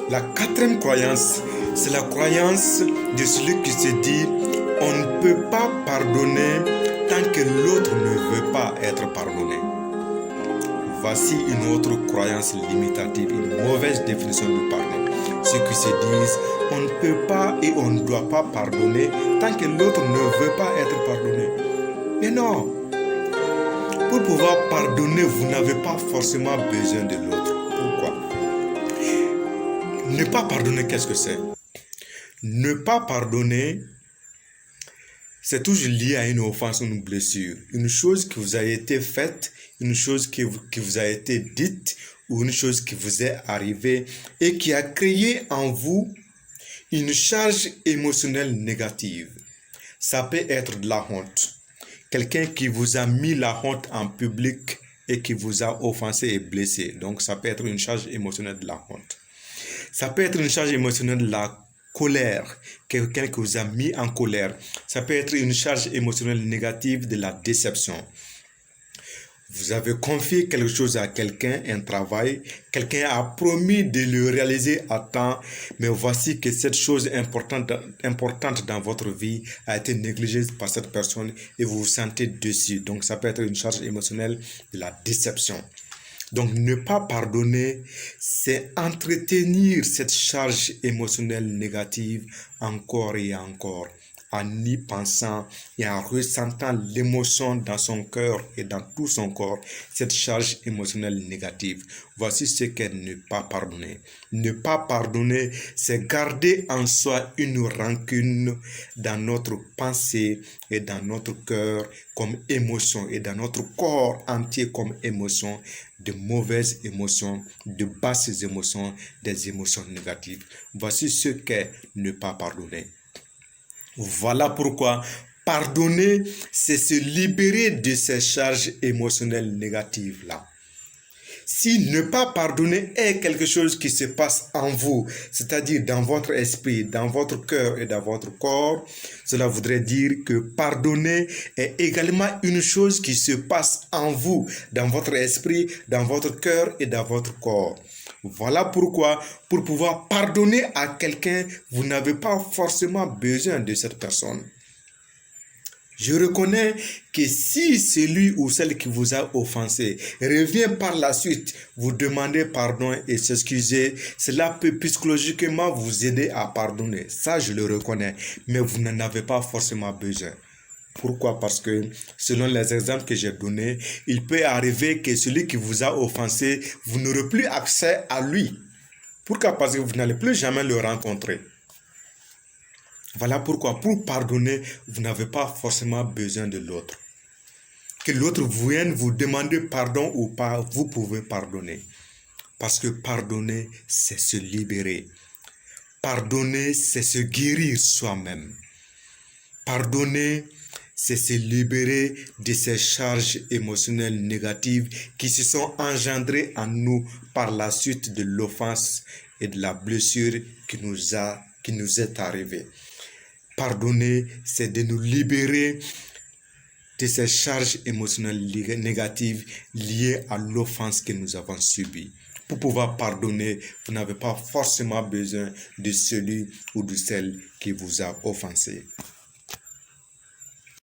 La quatrième croyance, c'est la croyance de celui qui se dit on ne peut pas pardonner tant que l'autre ne veut pas être pardonné. Voici une autre croyance limitative, une mauvaise définition du pardon. Ceux qui se disent on ne peut pas et on ne doit pas pardonner tant que l'autre ne veut pas être pardonné. Mais non, pour pouvoir pardonner, vous n'avez pas forcément besoin de l'autre. Pourquoi? Ne pas pardonner, qu'est-ce que c'est? Ne pas pardonner, c'est toujours lié à une offense ou une blessure. Une chose qui vous a été faite, une chose qui vous a été dite, ou une chose qui vous est arrivée et qui a créé en vous une charge émotionnelle négative. Ça peut être de la honte. Quelqu'un qui vous a mis la honte en public et qui vous a offensé et blessé. Donc ça peut être une charge émotionnelle de la honte. Ça peut être une charge émotionnelle de la colère, quelqu'un qui vous a mis en colère. Ça peut être une charge émotionnelle négative de la déception. Vous avez confié quelque chose à quelqu'un, un travail, quelqu'un a promis de le réaliser à temps, mais voici que cette chose importante dans votre vie a été négligée par cette personne et vous vous sentez dessus. Donc ça peut être une charge émotionnelle de la déception. Donc ne pas pardonner, c'est entretenir cette charge émotionnelle négative encore et encore, en y pensant et en ressentant l'émotion dans son cœur et dans tout son corps, cette charge émotionnelle négative. Voici ce qu'est ne pas pardonner. Ne pas pardonner, c'est garder en soi une rancune dans notre pensée et dans notre cœur comme émotion et dans notre corps entier comme émotion, de mauvaises émotions, de basses émotions, des émotions négatives. Voici ce qu'est ne pas pardonner. Voilà pourquoi pardonner, c'est se libérer de ces charges émotionnelles négatives-là. Si ne pas pardonner est quelque chose qui se passe en vous, c'est-à-dire dans votre esprit, dans votre cœur et dans votre corps, cela voudrait dire que pardonner est également une chose qui se passe en vous, dans votre esprit, dans votre cœur et dans votre corps. Voilà pourquoi, pour pouvoir pardonner à quelqu'un, vous n'avez pas forcément besoin de cette personne. Je reconnais que si celui ou celle qui vous a offensé revient par la suite vous demander pardon et s'excuser, cela peut psychologiquement vous aider à pardonner. Ça, je le reconnais, mais vous n'en avez pas forcément besoin. Pourquoi? Parce que selon les exemples que j'ai donnés, il peut arriver que celui qui vous a offensé, vous n'aurez plus accès à lui. Pourquoi? Parce que vous n'allez plus jamais le rencontrer. Voilà pourquoi, pour pardonner, vous n'avez pas forcément besoin de l'autre. Que l'autre vienne vous demander pardon ou pas, vous pouvez pardonner. Parce que pardonner, c'est se libérer. Pardonner, c'est se guérir soi-même. Pardonner, c'est se libérer de ces charges émotionnelles négatives qui se sont engendrées en nous par la suite de l'offense et de la blessure qui nous est arrivée. Pardonner, c'est de nous libérer de ces charges émotionnelles négatives liées à l'offense que nous avons subie. Pour pouvoir pardonner, vous n'avez pas forcément besoin de celui ou de celle qui vous a offensé.